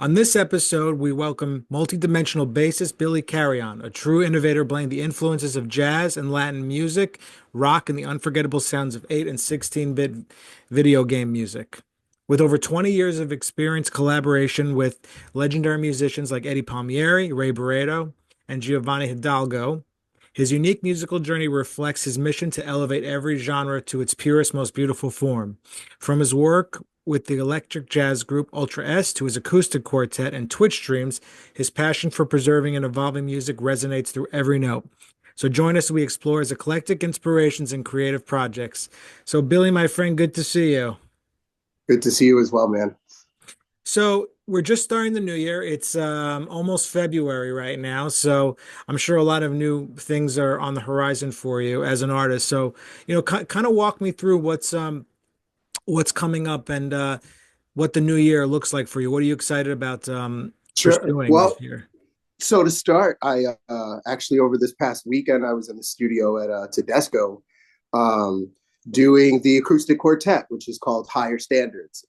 On this episode, we welcome multidimensional bassist Billy Carrión, a true innovator blending the influences of jazz and Latin music, rock, and the unforgettable sounds of 8 and 16-bit video game music. With over 20 years of experience collaboration with legendary musicians like Eddie Palmieri, Ray Barretto, and Giovanni Hidalgo, his unique musical journey reflects his mission to elevate every genre to its purest, most beautiful form. From his work with the electric jazz group Ultra S to his acoustic quartet and Twitch streams, his passion for preserving and evolving music resonates through every note. So join us as we explore his eclectic inspirations and creative projects. So Billy, my friend, good to see you. Good to see you as well, man. So we're just starting the new year. It's almost February right now, so I'm sure a lot of new things are on the horizon for you as an artist. So, kind of walk me through what's coming up and what the new year looks like for you. What are you excited about Sure. pursuing Well, this year? so to start, I actually over this past weekend I was in the studio at Tedesco, um, doing the acoustic quartet, which is called Higher Standards.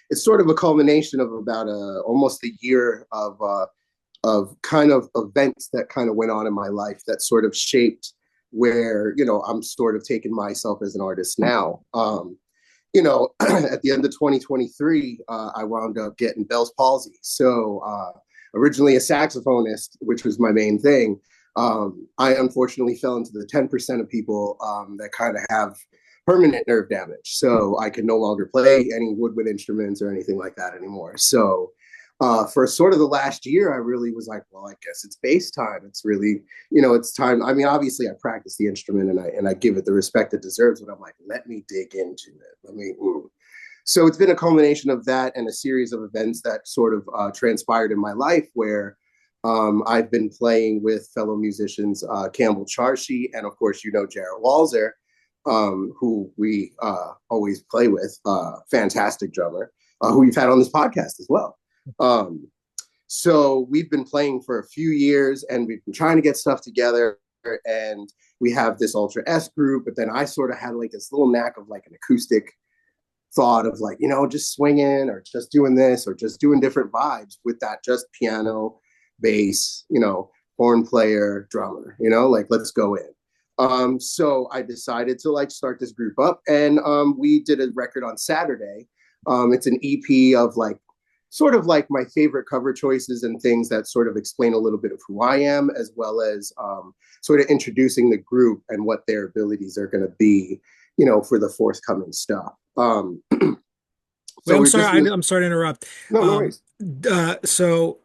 It's sort of a culmination of about almost a year of kind of events that kind of went on in my life that sort of shaped where I'm sort of taking myself as an artist now. At the end of 2023, I wound up getting Bell's palsy. So originally a saxophonist, which was my main thing. I unfortunately fell into the 10% of people that kind of have permanent nerve damage. So I can no longer play any woodwind instruments or anything like that anymore. So for sort of the last year, I really was like, well, I guess it's bass time. It's really, it's time. I mean, obviously, I practice the instrument and I give it the respect it deserves. But I'm like, let me dig into it. So it's been a culmination of that and a series of events that sort of transpired in my life where I've been playing with fellow musicians Campbell Charshi and, of course, Jarrett Walzer, who we always play with, fantastic drummer, who you've had on this podcast as well. So we've been playing for a few years and we've been trying to get stuff together, and we have this Ultra S group, but then I sort of had like this little knack of like an acoustic thought of like, just swinging or just doing this or just doing different vibes with that just piano, bass, horn player, drummer, like let's go in. So I decided to like start this group up, and we did a record on Saturday. It's an EP of like sort of like my favorite cover choices and things that sort of explain a little bit of who I am, as well as sort of introducing the group and what their abilities are going to be, for the forthcoming stuff. Wait, So I'm we're sorry. just I'm sorry to interrupt. no, no Um, worries. so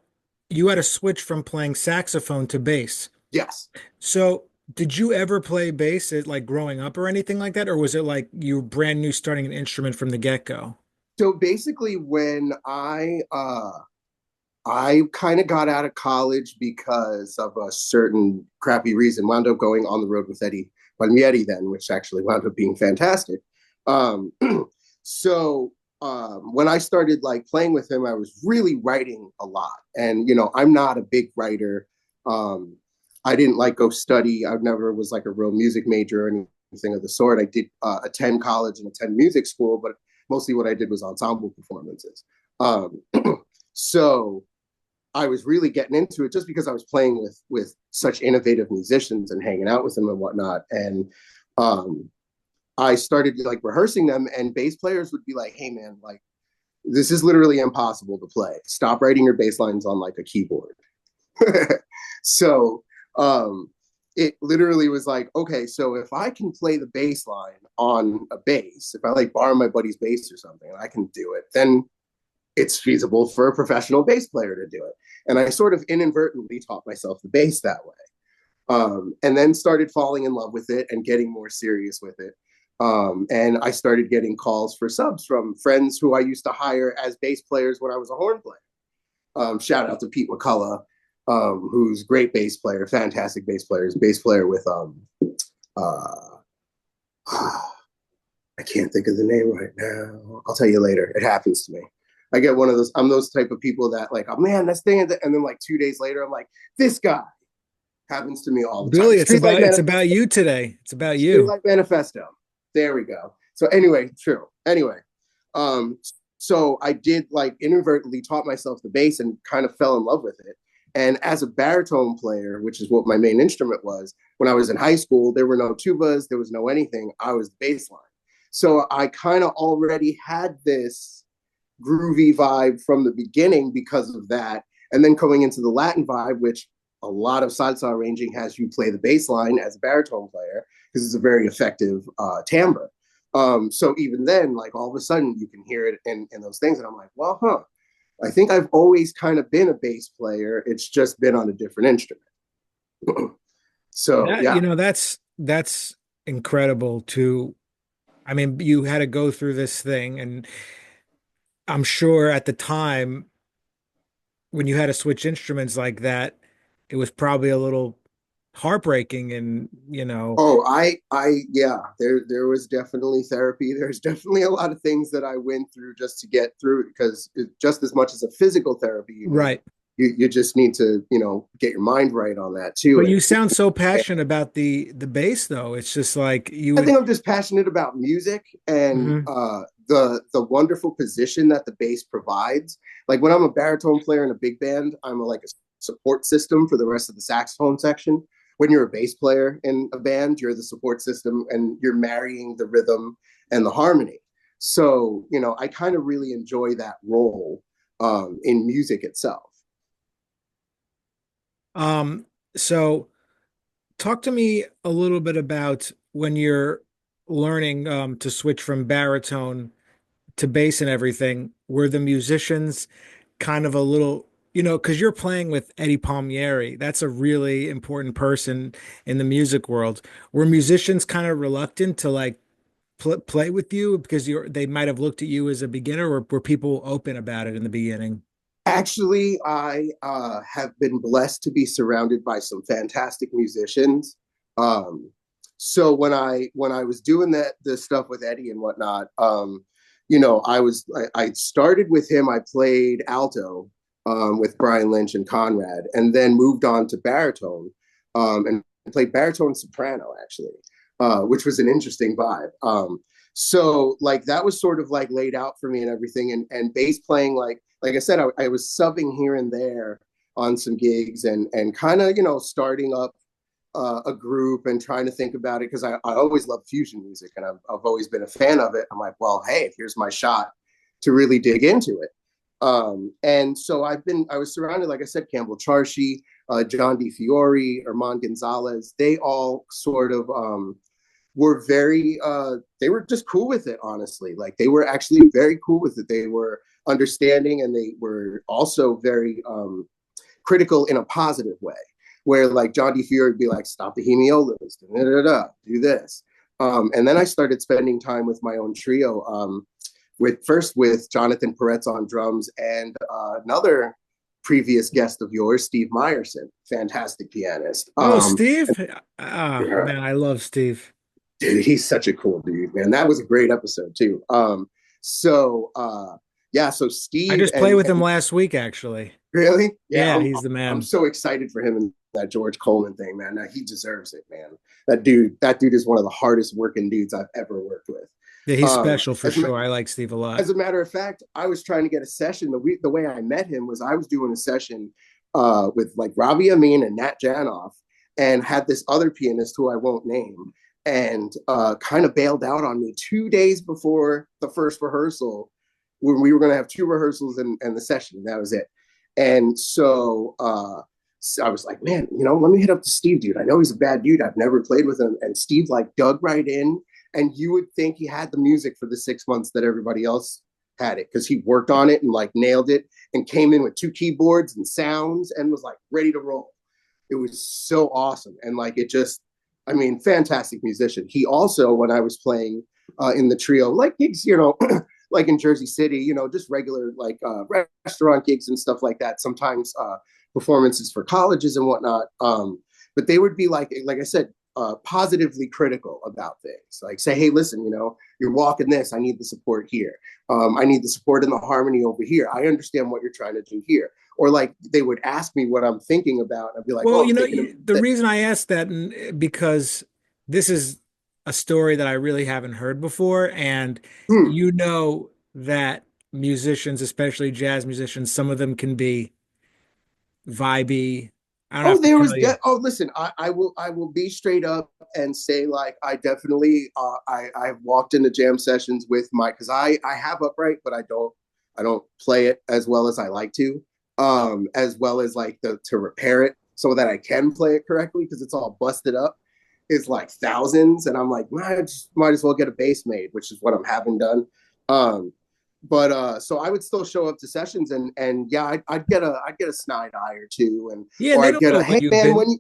you had to switch from playing saxophone to bass. Yes. So, did you ever play bass like growing up or anything like that? Or was it like you were brand new starting an instrument from the get-go? So basically, when I kind of got out of college because of a certain crappy reason, wound up going on the road with Eddie Palmieri then, which actually wound up being fantastic. Um, so when I started like playing with him, I was really writing a lot. And, I'm not a big writer. I didn't like go study. I never was like a real music major or anything of the sort. I did attend college and attend music school, but mostly what I did was ensemble performances. Um, so I was really getting into it just because I was playing with such innovative musicians and hanging out with them and whatnot. And um, I started like rehearsing them, and bass players would be like, "Hey, man, like this is literally impossible to play. Stop writing your bass lines on like a keyboard." So um, it literally was like, okay, so if I can play the bass line on a bass, if I like borrow my buddy's bass or something, and I can do it, then it's feasible for a professional bass player to do it. And I sort of inadvertently taught myself the bass that way. And then started falling in love with it and getting more serious with it. And I started getting calls for subs from friends who I used to hire as bass players when I was a horn player. Shout out to Pete McCullough, who's great bass player, fantastic bass player. He's a bass player with uh, I can't think of the name right now. I'll tell you later. It happens to me. I get one of those. I'm those type of people that like, oh man, that's thing, and then like 2 days later, I'm like, this guy happens to me all the time. Billy, Streetlight it's about Manifesto. you today. It's about you. Streetlight Manifesto. There we go. So anyway, true. Anyway, um, So I did like inadvertently taught myself the bass and kind of fell in love with it. And as a baritone player, which is what my main instrument was, when I was in high school, there were no tubas, there was no anything. I was the bass line. So I kind of already had this groovy vibe from the beginning because of that. And then going into the Latin vibe, which a lot of salsa arranging has you play the bass line as a baritone player because it's a very effective timbre. So even then, like all of a sudden, you can hear it in those things, and I'm like, well, huh. I think I've always kind of been a bass player. It's just been on a different instrument. So That, yeah, that's incredible to, I mean, you had to go through this thing, and I'm sure at the time when you had to switch instruments like that, it was probably a little heartbreaking and, oh, yeah, there was definitely therapy. There's definitely a lot of things that I went through just to get through it because just as much as a physical therapy you need, right. you just need to, get your mind right on that too. But And you sound so passionate about the bass though. It's just like you I would. think I'm just passionate about music and Mhm. the wonderful position that the bass provides. Like when I'm a baritone player in a big band, I'm like a support system for the rest of the saxophone section. When you're a bass player in a band, you're the support system and you're marrying the rhythm and the harmony. So, I kind of really enjoy that role in music itself. Um, so talk to me a little bit about when you're learning to switch from baritone to bass and everything. Were the musicians kind of a little, because you're playing with Eddie Palmieri. That's a really important person in the music world. Were musicians kind of reluctant to like play with you because they might have looked at you as a beginner, or were people open about it in the beginning? Actually, I have been blessed to be surrounded by some fantastic musicians. Um, so when I was doing the stuff with Eddie and whatnot, I started with him. I played alto with Brian Lynch and Conrad, and then moved on to baritone and played baritone soprano actually, which was an interesting vibe. So like that was sort of like laid out for me and everything, and bass playing like I said, I was subbing here and there on some gigs and kind of starting up a group and trying to think about it because I always loved fusion music and I've always been a fan of it. I'm like, well, hey, here's my shot to really dig into it. And so I was surrounded, like I said, Campbell Charshi, John DiFiore, Armand Gonzalez. They all sort of were they were just cool with it, honestly. Like they were actually very cool with it. They were understanding and they were also very critical in a positive way, where like John DeFury would be like, stop the hemiolas, da, da, da, do this. And then I started spending time with my own trio, with Jonathan Peretz on drums and another previous guest of yours, Steve Meyerson, fantastic pianist. Oh, Steve. Yeah, Man, I love Steve. dude, he's such a cool dude, man. That was a great episode too. So I Steve just played with him and last week, actually. really, yeah, Yeah, I'm he's the I'm man. so excited for him and that George Coleman thing, man. Now, he deserves it, man. That dude is one of the hardest working dudes I've ever worked with. Yeah, he's Um, special for as a, sure. I like Steve a lot. as a matter of fact, I was trying to get a session. The way I met him was I was doing a session with like Ravi Amin and Nat Janoff, and had this other pianist who I won't name, and kind of bailed out on me 2 days before the first rehearsal, when we were going to have two rehearsals and the session. And that was it. And so I was like, man, let me hit up to Steve, dude. I know he's a bad dude. I've never played with him. And Steve like dug right in, and you would think he had the music for the 6 months that everybody else had it because he worked on it and like nailed it and came in with two keyboards and sounds and was like ready to roll. It was so awesome. And like it just, I mean, fantastic musician. He also, when I was playing in the trio, like gigs, like in Jersey City, just regular like restaurant gigs and stuff like that. Sometimes performances for colleges and whatnot. But they would be like I said, positively critical about things. Like say, hey, listen, you're walking this. I need the support here. I need the support in the harmony over here. I understand what you're trying to do here. Or like they would ask me what I'm thinking about. And I'd be like, Well, oh, I'm thinking about the this. reason I asked that because this is a story that I really haven't heard before, and Hmm. you know that musicians, especially jazz musicians, some of them can be vibey. I don't Oh, have to there was tell you. oh, listen, I will be straight up and say like I definitely I've walked into jam sessions with my because I have upright, but I don't play it as well as I like to, as well as like the to repair it so that I can play it correctly because it's all busted up is like thousands, and I'm like, I just might as well get a bass made, which is what I'm having done. Um, but so I would still show up to sessions, and yeah, I'd get a snide eye or two, and Yeah, and or they I'd don't get know a what hey you've man been.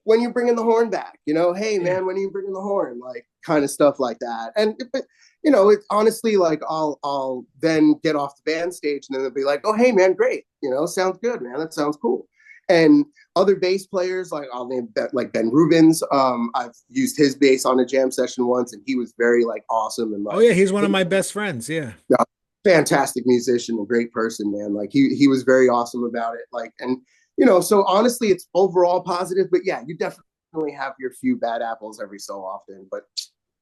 when you bringing the horn back, hey Yeah. man when are you bringing the horn, like kind of stuff like that, and but it honestly like I'll then get off the band stage and then they'll be like, oh hey man, great, sounds good man, that sounds cool, and other bass players, like I'll name like Ben Rubens. I've used his bass on a jam session once, and he was very like awesome and Oh like yeah, he's one of my best friends. Yeah. yeah, fantastic musician and great person, man. Like he was very awesome about it. Like and so honestly, it's overall positive. But yeah, you definitely have your few bad apples every so often. But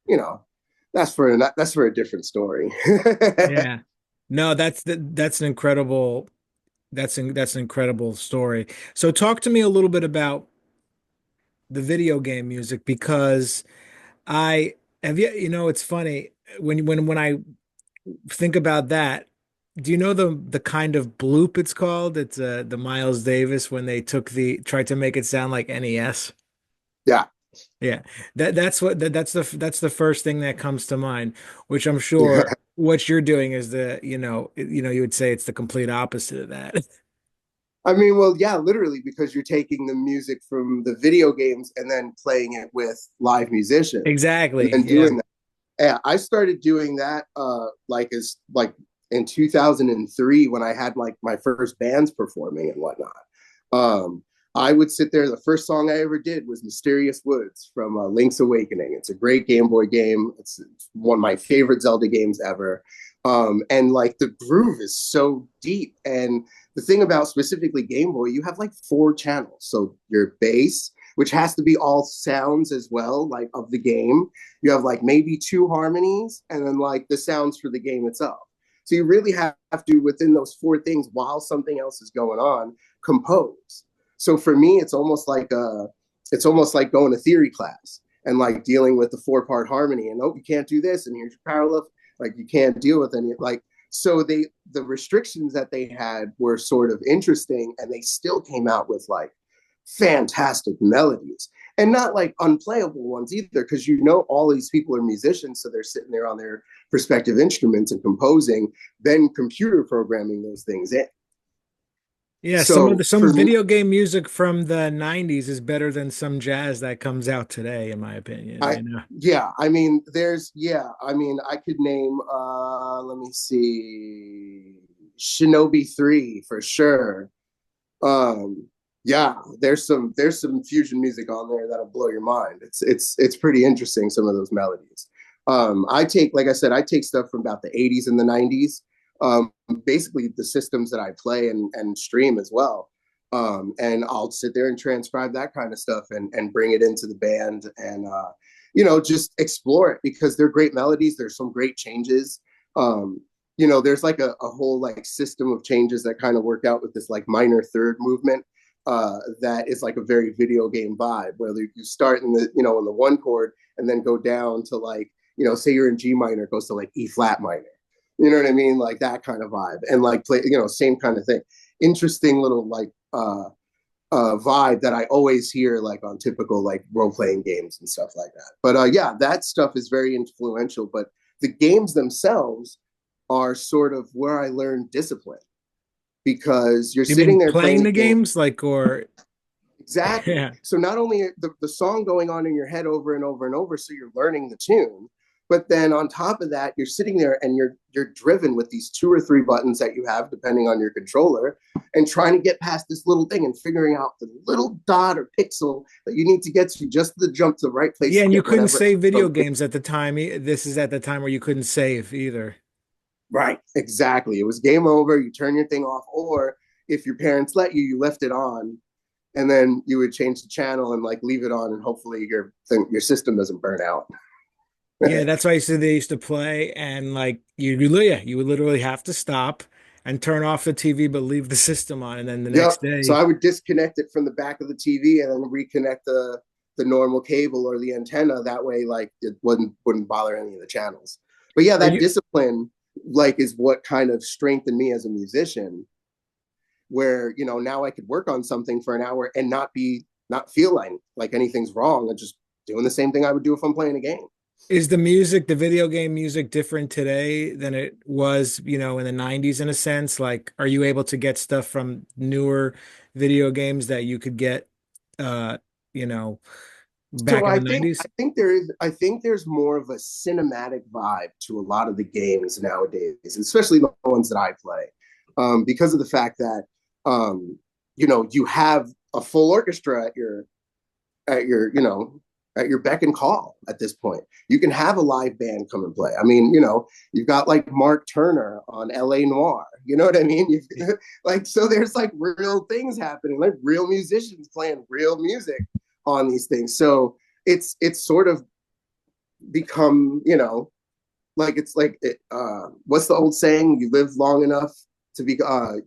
you know, that's for a different story. Yeah. No, that's an incredible that's an incredible story. So talk to me a little bit about the video game music because I have it's funny when I think about that. Do you know the kind of bloop it's called? It's the Miles Davis when they tried to make it sound like NES. Yeah, Yeah. That's the first thing that comes to mind, which I'm yeah. sure what you're doing is you would say it's the complete opposite of that. I mean, well, yeah, literally, because you're taking the music from the video games and then playing it with live musicians and Exactly. then Yeah. doing that. Yeah, I started doing that like in 2003 when I had like my first bands performing and whatnot. Um, I would sit there. The first song I ever did was "Mysterious Woods" from Link's Awakening. It's a great Game Boy game. It's one of my favorite Zelda games ever. And like the groove is so deep. And the thing about specifically Game Boy, you have like four channels. So your bass, which has to be all sounds as well, like of the game. You have like maybe two harmonies, and then like the sounds for the game itself. So you really have to, within those four things, while something else is going on, compose. So for me, it's almost like going to theory class and like dealing with the four-part harmony. And oh, you can't do this, and here's your parallel. Like you can't deal with any like. So the restrictions that they had were sort of interesting, and they still came out with like fantastic melodies and not like unplayable ones either, because all these people are musicians, so they're sitting there on their respective instruments and composing, then computer programming those things in. Yeah, So some for me, video game music from the 90s is better than some jazz that comes out today, in my opinion, I yeah, I mean, I mean, I could name let me see, Shinobi 3 for sure. Um, yeah, there's some fusion music on there that'll blow your mind. It's pretty interesting, some of those melodies. Like I said, I take stuff from about the 80s and the 90s. Um, Basically the systems that I play and stream as well. And I'll sit there and transcribe that kind of stuff and bring it into the band and just explore it because they're great melodies. There's some great changes. Um, there's like a whole like system of changes that kind of work out with this like minor third movement that is like a very video game vibe, where you start in the one chord and then go down to like, say you're in G minor, it goes to like E flat minor. You know what I mean? Like that kind of vibe, and like play, same kind of thing. Interesting little like vibe that I always hear like on typical like role playing games and stuff like that. But yeah, that stuff is very influential. But the games themselves are sort of where I learned discipline, because you're you sitting mean there playing playing a the game. games like or Exactly. yeah. So not only the song going on in your head over and over and over, so you're learning the tune, but then on top of that, you're sitting there and you're driven with these two or three buttons that you have, depending on your controller, and trying to get past this little thing and figuring out the little dot or pixel that you need to get to just to jump to the right place Yeah, to and you get couldn't whatever. save video games at the time. This is at the time where you couldn't save either. Right, exactly. It was game over. You turn your thing off, or if your parents let you, you left it on, and then you would change the channel and like leave it on, and hopefully your system doesn't burn out. Yeah, that's why I used to they used to play, and like yeah, you would literally have to stop and turn off the TV, but leave the system on, and then the Yep. next So day. I would disconnect it from the back of the TV and then reconnect the normal cable or the antenna. That way, like it wouldn't bother any of the channels. But yeah, Are that you discipline like is what kind of strengthened me as a musician. Where now I could work on something for an hour and not feel like anything's wrong and just doing the same thing I would do if I'm playing a game. Is the music, the video game music different today than it was, in the 90s in a sense? Like, are you able to get stuff from newer video games that you could get, uh, you know, So back in I the think I 90s? think there is I think there's more of a cinematic vibe to a lot of the games nowadays, especially the ones that I play, because of the fact that you have a full orchestra at your at your beck and call at this point. You can have a live band come and play. I mean, you've got like Mark Turner on LA Noir. You know what I mean? Like so there's like real things happening, like real musicians playing real music on these things. So it's sort of become, like it's like what's the old saying? You live long enough to be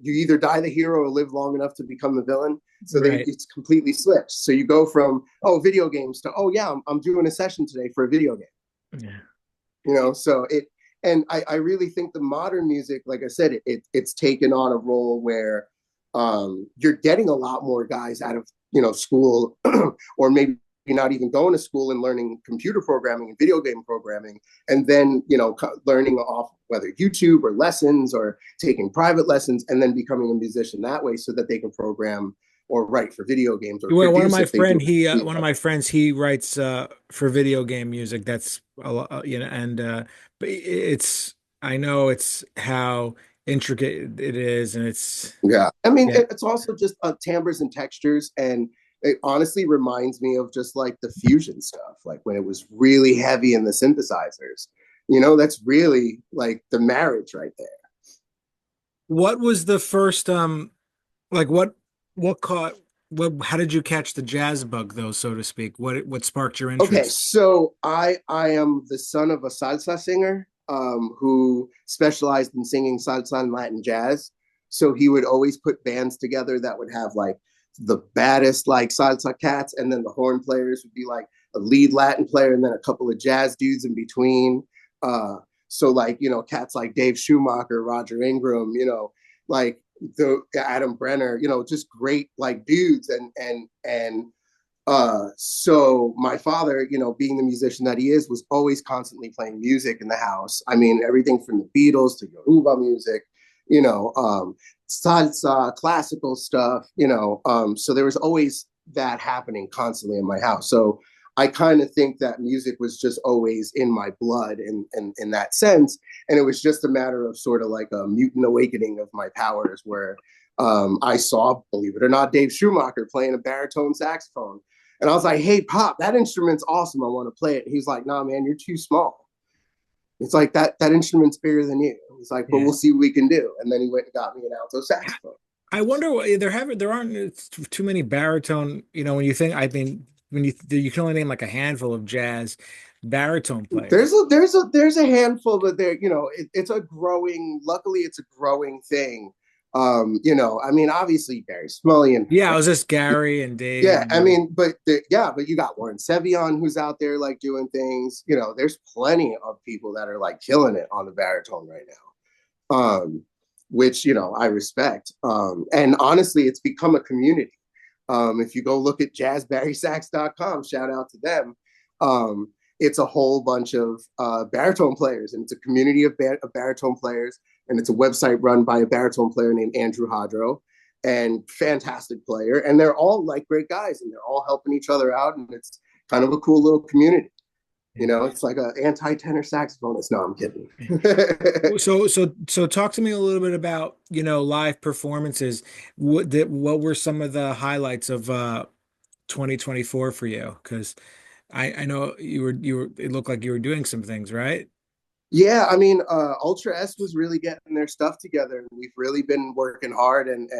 you either die the hero or live long enough to become the villain. So Right. it's completely switched. So you go from video games to yeah, I'm doing a session today for a video game. Yeah. So I really think the modern music, like I said, it's taken on a role where you're getting a lot more guys out of school or maybe not even going to school and learning computer programming and video game programming, and then learning off whether YouTube or lessons or taking private lessons, and then becoming a musician that way so that they can program or write for video games or Well, produce if they do. one of my friends, he writes for video game music. That's a lot, and but I know it's how intricate it is, and it's Yeah, I mean, yeah. it's also just timbres and textures, and it honestly reminds me of just like the fusion stuff, like when it was really heavy in the synthesizers. That's really like the marriage right there. What was the first like what caught how did you catch the jazz bug though, so to speak? What sparked your Okay, interest? so I am the son of a salsa singer who specialized in singing salsa and Latin jazz. So he would always put bands together that would have like the baddest like salsa cats, and then the horn players would be like a lead Latin player, and then a couple of jazz dudes in between. Uh, so like cats like Dave Schumacher, Roger Ingram, like the Adam Brenner, just great like dudes, so my father, being the musician that he is, was always constantly playing music in the house. I mean, everything from the Beatles to Yoruba music, salsa, classical stuff, so there was always that happening constantly in my house. So I kind of think that music was just always in my blood in that sense. And it was just a matter of sort of like a mutant awakening of my powers where I saw, believe it or not, Dave Schumacher playing a baritone saxophone. And I was like, hey, Pop, that instrument's awesome. I want to play it. And he's like, nah, man, you're too small. It's like that instrument's bigger than you. He's like, but Yeah. we'll see what we can do. And then he went and got me an alto saxophone. I wonder why there aren't too many baritone, when you think I mean when you can only name like a handful of jazz baritone players. There's a handful, but it's a growing. Luckily, it's a growing thing. I mean, obviously Barry Smullian. Yeah, I was just Gary and Dave Yeah, I and mean, but you got Warren Sevion who's out there like doing things. There's plenty of people that are like killing it on the baritone right now, which I respect. And honestly, it's become a community. If you go look at jazzbarrysax.com, shout out to them. It's a whole bunch of baritone players, and it's a community of baritone players, and it's a website run by a baritone player named Andrew Hodro, and fantastic player, and they're all like great guys, and they're all helping each other out, and it's kind of a cool little community. It's like an anti-tenor saxophonist. No, I'm kidding. so talk to me a little bit about, live performances. What were some of the highlights of 2024 for you? Because I know it looked like you were doing some things, right? Yeah, I mean, Ultra S was really getting their stuff together, and we've really been working hard and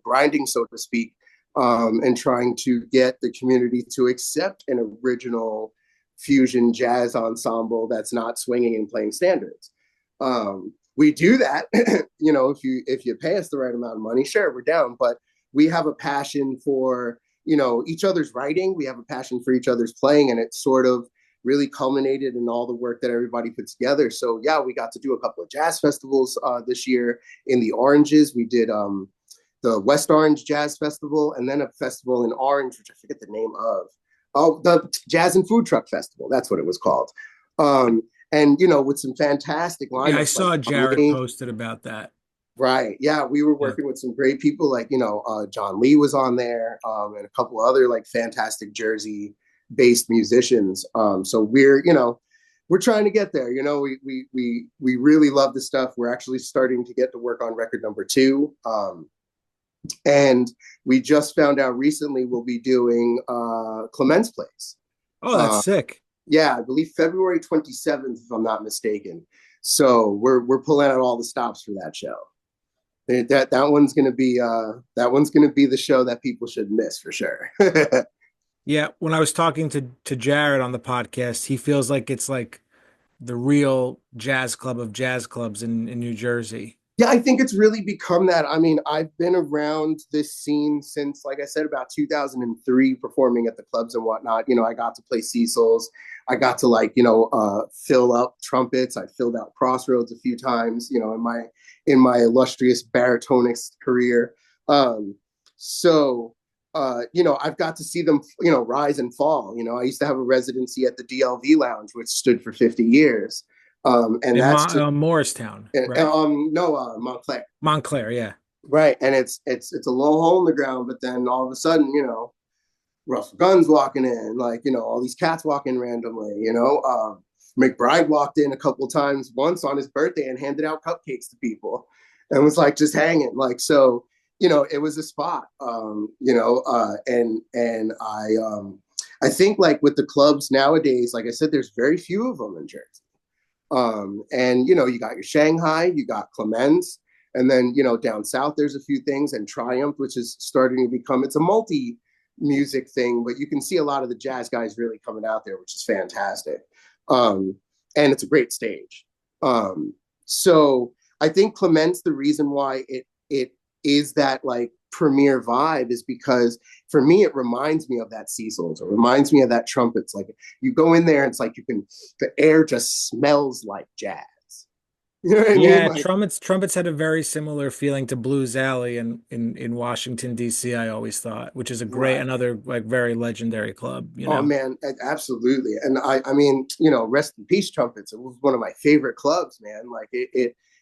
grinding, so to speak, and trying to get the community to accept an original fusion jazz ensemble that's not swinging and playing standards. We do that, if you pay us the right amount of money, sure, we're down, but we have a passion for, each other's writing. We have a passion for each other's playing, and it sort of really culminated in all the work that everybody put together. So yeah, we got to do a couple of jazz festivals this year in the Oranges. We did the West Orange Jazz Festival, and then a festival in Orange, which I forget the name of. Oh, the Jazz and Food Truck Festival. That's what it was called. And with some fantastic lineups. Yeah, I saw Jared posted about that. Right. Yeah, we were working with some great people, like John Lee was on there, and a couple other like fantastic Jersey-based musicians. So we're trying to get there. We really love the stuff. We're actually starting to get to work on record number 2. And we just found out recently we'll be doing Clement's Place. Oh, that's sick. Yeah, I believe February 27th, if I'm not mistaken. So we're pulling out all the stops for that show. That one's gonna be the show that people should miss for sure. Yeah, when I was talking to Jared on the podcast, he feels like it's like the real jazz club of jazz clubs in New Jersey. Yeah, I think it's really become that. I mean, I've been around this scene since, like I said, about 2003, performing at the clubs and whatnot. I got to play Cecil's. I got to fill up trumpets. I filled out Crossroads a few times, in my illustrious baritonics career. I've got to see them, rise and fall. I used to have a residency at the DLV Lounge, which stood for 50 years. And in that's Morristown, right? No, Montclair. Montclair, yeah. Right, and it's a low hole in the ground, but then all of a sudden, Russell Gunn's walking in, all these cats walk in randomly. McBride walked in a couple times once on his birthday and handed out cupcakes to people, and was just hanging. So, it was a spot. And I think with the clubs nowadays, like I said, there's very few of them in Jersey. And you got your Shanghai, you got Clements, and then down south there's a few things, and Triumph, which is starting to become, it's a multi-music thing, but you can see a lot of the jazz guys really coming out there, which is fantastic. And it's a great stage. So I think Clements, the reason why it is that premier vibe is because for me it reminds me of that Cecil's. It reminds me of that trumpets. You go in there and it's the air just smells like jazz. You know what I mean? Trumpets had a very similar feeling to Blues Alley in Washington D.C. I always thought, which is a great, another very legendary club. Oh man, absolutely. And I mean, rest in peace, Trumpets. It was one of my favorite clubs, man.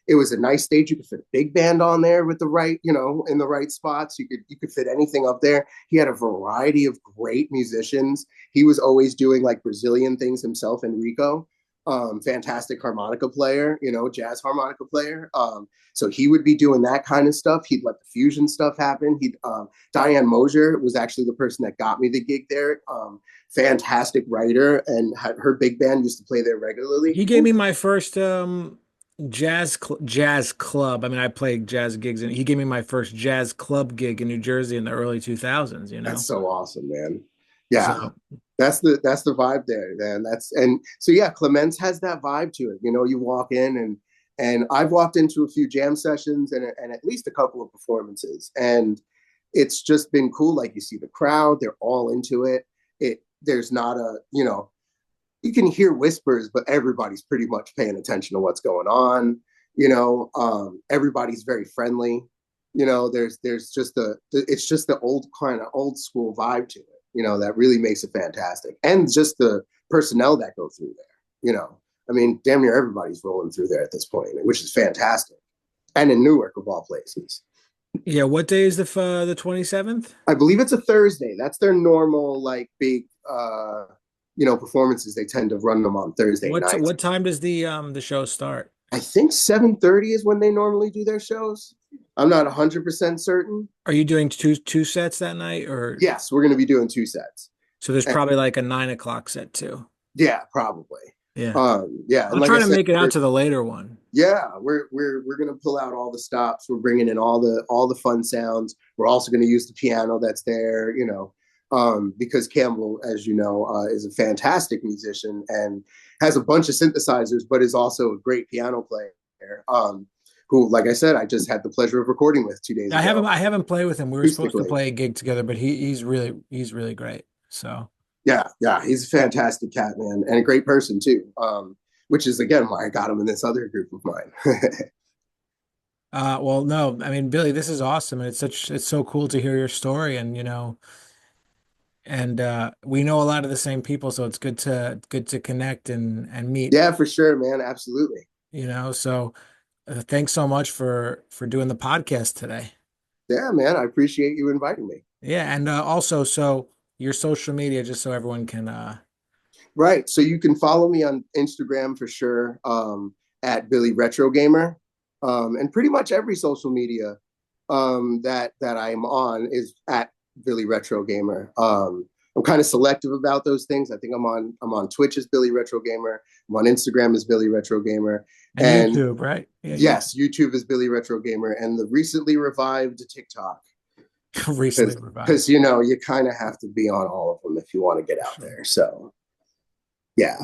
It was a nice stage. You could fit a big band on there with the right, in the right spots. You could fit anything up there. He had a variety of great musicians. He was always doing Brazilian things himself, Enrico. Fantastic harmonica player, jazz harmonica player. So he would be doing that kind of stuff. He'd let the fusion stuff happen. Diane Mosier was actually the person that got me the gig there. Fantastic writer, and her big band used to play there regularly. He gave me my first jazz club. I mean, I played jazz gigs, and he gave me my first jazz club gig in New Jersey in the early 2000s. That's so awesome, man. Yeah. So, that's the vibe there, man. Clements has that vibe to it. You walk in, and I've walked into a few jam sessions and at least a couple of performances, and it's just been cool. You see the crowd, they're all into it. There's not you can hear whispers, but everybody's pretty much paying attention to what's going on. Everybody's very friendly. There's just it's just the old kind of old school vibe to it. That really makes it fantastic. And just the personnel that go through there, I mean, damn near everybody's rolling through there at this point, which is fantastic. And in Newark, of all places. Yeah. What day is the 27th? I believe it's a Thursday. That's their normal, big, performances. They tend to run them on Thursday nights. What time does the show start? I think 7:30 is when they normally do their shows. I'm not 100% certain. Are you doing two sets that night, or? Yes, we're going to be doing 2 sets. So there's probably a 9 o'clock set too. Yeah, probably. Yeah. I'm trying to make it out to the later one. Yeah, we're going to pull out all the stops. We're bringing in all the fun sounds. We're also going to use the piano that's there. because Campbell, as you know, is a fantastic musician and has a bunch of synthesizers, but is also a great piano player. Who, like I said, I just had the pleasure of recording with 2 days ago. I haven't played with him. We were supposed to Acoustically. play a gig together, but he's really great. So Yeah, he's a fantastic cat, man, and a great person too. Which is again why I got him in this other group of mine. well, no, I mean, Billy, this is awesome, and it's so cool to hear your story, and we know a lot of the same people, so it's good to connect and meet, Yeah, for sure, man. Absolutely. So thanks so much for doing the podcast today. Yeah, man. I appreciate you inviting me. Yeah, and also, so your social media, just so everyone can Right. So you can follow me on Instagram for sure, at Billy Retro Gamer, and pretty much every social media that I'm on is at Billy Retro Gamer. I'm kind of selective about those things. I think I'm on Twitch as Billy Retro Gamer. I'm on Instagram as Billy Retro Gamer, and and YouTube, right? Yeah, yes, YouTube is Billy Retro Gamer, and the recently revived TikTok, recently revived. because you kind of have to be on all of them if you want to get out Sure. there. So yeah.